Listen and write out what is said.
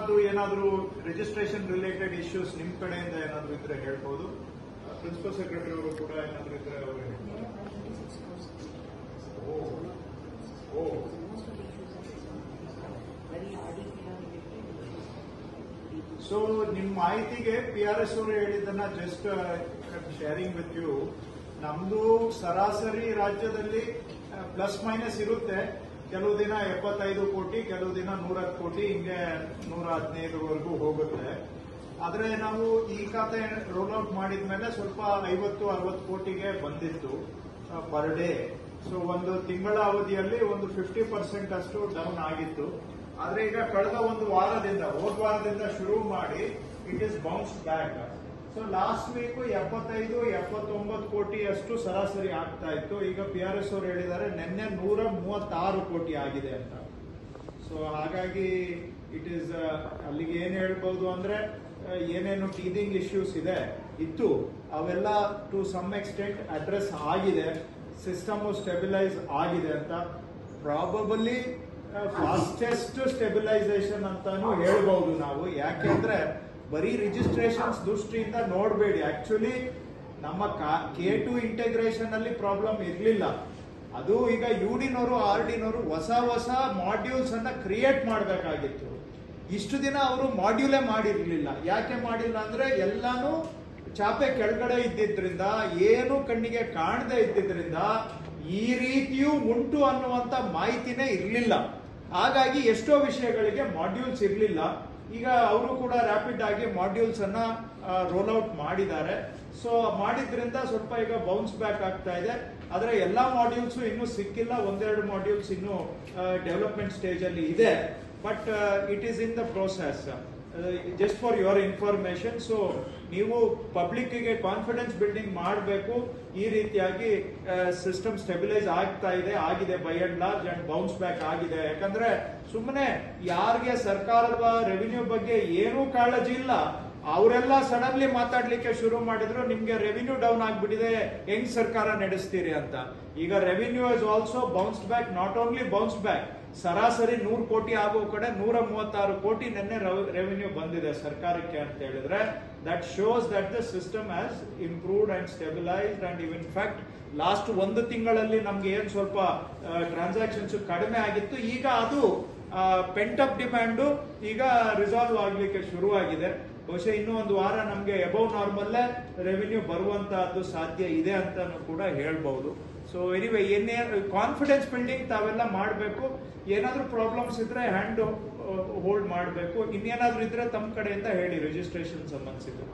ಅಕಸ್ಮಾತ್ ಏನಾದರೂ registration related issues ನಿಮ್ ಕಡೆಯಿಂದ ಏನಾದರೂ ಇದ್ರೆ ಹೇಳ್ಬೋದು. ಪ್ರಿನ್ಸಿಪಲ್ ಸೆಕ್ರೆಟರಿ ಅವರು ಕೂಡ ಏನಾದರೂ ಇದ್ರೆ ಅವರು ಹೇಳ್ತಾರೆ. ಸೊ ನಿಮ್ಮ ಮಾಹಿತಿಗೆ PRS ಅವರು ಹೇಳಿದ್ದನ್ನ ಜಸ್ಟ್ ಶೇರಿಂಗ್ ವಿತ್ ಯು. ನಮ್ದು ಸರಾಸರಿ ರಾಜ್ಯದಲ್ಲಿ ಪ್ಲಸ್ ಮೈನಸ್ ಇರುತ್ತೆ. ಕೆಲವು ದಿನ 75 ಕೋಟಿ, ಕೆಲವು ದಿನ 110 ಕೋಟಿ, ಹಿಂಗೆ 115ವರೆಗೂ ಹೋಗುತ್ತೆ. ಆದ್ರೆ ನಾವು ಈ ಖಾತೆ ರೋಲ್ ಔಟ್ ಮಾಡಿದ್ಮೇಲೆ ಸ್ವಲ್ಪ 50-60 ಕೋಟಿಗೆ ಬಂದಿತ್ತು ಪರ್ ಡೇ. ಸೊ ಒಂದು ತಿಂಗಳ ಅವಧಿಯಲ್ಲಿ ಒಂದು 50% ಅಷ್ಟು ಡೌನ್ ಆಗಿತ್ತು. ಆದ್ರೆ ಈಗ ಕಳೆದ ಒಂದು ವಾರದಿಂದ, ಹೋದ ವಾರದಿಂದ ಶುರು ಮಾಡಿ it is bounce back. So last week 75-79 ಕೋಟಿ ಅಷ್ಟು ಸರಾಸರಿ ಆಗ್ತಾ ಇತ್ತು. ಈಗ PRS ಅವರು ಹೇಳಿದ್ದಾರೆ ನಿನ್ನೆ 136 ಕೋಟಿ ಆಗಿದೆ ಅಂತ. ಸೊ ಹಾಗಾಗಿ ಇಟ್ ಈಸ್ ಅಲ್ಲಿಗೆ ಏನ್ ಹೇಳ್ಬಹುದು ಅಂದ್ರೆ ಏನೇನು ಟೀದಿಂಗ್ ಇಶ್ಯೂಸ್ ಇತ್ತು ಅವೆಲ್ಲ ಟು ಸಮ್ ಎಕ್ಸ್ಟೆಂಟ್ ಅಡ್ರೆಸ್ ಆಗಿದೆ. ಸಿಸ್ಟಮ್ ಸ್ಟೆಬಿಲೈಸ್ ಆಗಿದೆ ಅಂತ. ಪ್ರಾಬಬಲಿ ಫಾಸ್ಟೆಸ್ಟ್ ಸ್ಟೆಬಿಲೈಸೇಷನ್ ಅಂತಾನು ಹೇಳ್ಬಹುದು ನಾವು. ಯಾಕೆಂದ್ರೆ ಬರೀ ರಿಜಿಸ್ಟ್ರೇಷನ್ಸ್ ದೃಷ್ಟಿಯಿಂದ ನೋಡಬೇಡಿ. ಆಕ್ಚುಲಿ ನಮ್ಮ K2 ಇಂಟೆಗ್ರೇಷನ್ ಅಲ್ಲಿ ಪ್ರಾಬ್ಲಮ್ ಇರಲಿಲ್ಲ. ಅದು ಈಗ UDನವರು RDನವರು ಹೊಸ ಮಾಡ್ಯೂಲ್ಸ್ ಅನ್ನ ಕ್ರಿಯೇಟ್ ಮಾಡಬೇಕಾಗಿತ್ತು. ಇಷ್ಟು ದಿನ ಅವರು ಮಾಡ್ಯೂಲೇ ಮಾಡಿರ್ಲಿಲ್ಲ. ಯಾಕೆ ಮಾಡಿಲ್ಲ ಅಂದ್ರೆ ಎಲ್ಲಾನು ಚಾಪೆ ಕೆಳಗಡೆ ಇದ್ದಿದ್ರಿಂದ, ಏನು ಕಣ್ಣಿಗೆ ಕಾಣದೇ ಇದ್ದಿದ್ರಿಂದ ಈ ರೀತಿಯೂ ಉಂಟು ಅನ್ನುವಂತ ಮಾಹಿತಿನೇ ಇರಲಿಲ್ಲ. ಹಾಗಾಗಿ ಎಷ್ಟೋ ವಿಷಯಗಳಿಗೆ ಮಾಡ್ಯೂಲ್ಸ್ ಇರಲಿಲ್ಲ. ಈಗ ಅವರು ಕೂಡ ರ್ಯಾಪಿಡ್ ಆಗಿ ಮಾಡ್ಯೂಲ್ಸ್ ಅನ್ನ ರೋಲ್ ಔಟ್ ಮಾಡಿದ್ದಾರೆ. ಸೊ ಮಾಡಿದ್ರಿಂದ ಸ್ವಲ್ಪ ಈಗ ಬೌನ್ಸ್ ಬ್ಯಾಕ್ ಆಗ್ತಾ ಇದೆ. ಆದ್ರೆ ಎಲ್ಲಾ ಮಾಡ್ಯೂಲ್ಸ್ ಇನ್ನೂ ಸಿಕ್ಕಿಲ್ಲ. ಒಂದೆರಡು ಮಾಡ್ಯೂಲ್ಸ್ ಇನ್ನೂ ಡೆವಲಪ್ಮೆಂಟ್ ಸ್ಟೇಜ್ ಅಲ್ಲಿ ಇದೆ. But it is in the process. Just for your information. So ನೀವು ಪಬ್ಲಿಕ್ ಗೆ ಕಾನ್ಫಿಡೆನ್ಸ್ ಬಿಲ್ಡಿಂಗ್ ಮಾಡಬೇಕು. ಈ ರೀತಿಯಾಗಿ ಸಿಸ್ಟಮ್ ಸ್ಟೆಬಿಲೈಸ್ ಆಗಿದೆ by and large and bounds back ಆಗಿದೆ. ಯಾಕಂದ್ರೆ ಸುಮ್ಮನೆ ಯಾರಿಗೆ ಸರ್ಕಾರದ ರೆವಿನ್ಯೂ ಬಗ್ಗೆ ಏನೂ ಕಾಳಜಿ ಇಲ್ಲ, ಅವರೆಲ್ಲ ಸಡನ್ಲಿ ಮಾತಾಡ್ಲಿಕ್ಕೆ ಶುರು ಮಾಡಿದ್ರು ನಿಮ್ಗೆ ರೆವಿನ್ಯೂ ಡೌನ್ ಆಗ್ಬಿಟ್ಟಿದೆ, ಹೆಂಗ್ ಸರ್ಕಾರ ನಡೆಸ್ತೀರಿ ಅಂತ. ಈಗ revenue is also bounce back. Not only bounce back, ಸರಾಸರಿ 100 ಕೋಟಿ ಆಗೋ ಕಡೆ 136 ಕೋಟಿ ನಿನ್ನೆ ರೆವಿನ್ಯೂ ಬಂದಿದೆ ಸರ್ಕಾರಕ್ಕೆ ಅಂತ ಹೇಳಿದ್ರೆ that shows that the system has improved and stabilised. And in fact last ಒಂದು ತಿಂಗಳಲ್ಲಿ ನಮ್ಗೆ ಏನ್ ಸ್ವಲ್ಪ ಟ್ರಾನ್ಸಾಕ್ಷನ್ಸ್ ಕಡಿಮೆ ಆಗಿತ್ತು, ಈಗ ಅದು ಪೆಂಟಪ್ ಡಿಮ್ಯಾಂಡ್ ಈಗ ರಿಸಾಲ್ವ್ ಆಗ್ಲಿಕ್ಕೆ ಶುರುವಾಗಿದೆ. ಬಹುಶಃ ಇನ್ನೂ ಒಂದು ವಾರ ನಮ್ಗೆ ಅಬೌವ್ ನಾರ್ಮಲ್ ರೆವಿನ್ಯೂ ಬರುವಂತಹದ್ದು ಸಾಧ್ಯ ಇದೆ ಅಂತಾನು ಕೂಡ ಹೇಳ್ಬಹುದು. ಸೊ ಎನಿವೆ ಏನೇ ಕಾನ್ಫಿಡೆನ್ಸ್ ಬಿಲ್ಡಿಂಗ್ ತಾವೆಲ್ಲ ಮಾಡಬೇಕು. ಏನಾದ್ರೂ ಪ್ರಾಬ್ಲಮ್ಸ್ ಇದ್ರೆ ಹ್ಯಾಂಡ್ ಹೋಲ್ಡ್ ಮಾಡಬೇಕು. ಇನ್ನೇನಾದ್ರೂ ಇದ್ರೆ ತಮ್ಮ ಕಡೆಯಿಂದ ಹೇಳಿ ರಿಜಿಸ್ಟ್ರೇಷನ್ ಸಂಬಂಧಿಸಿದ್ದು.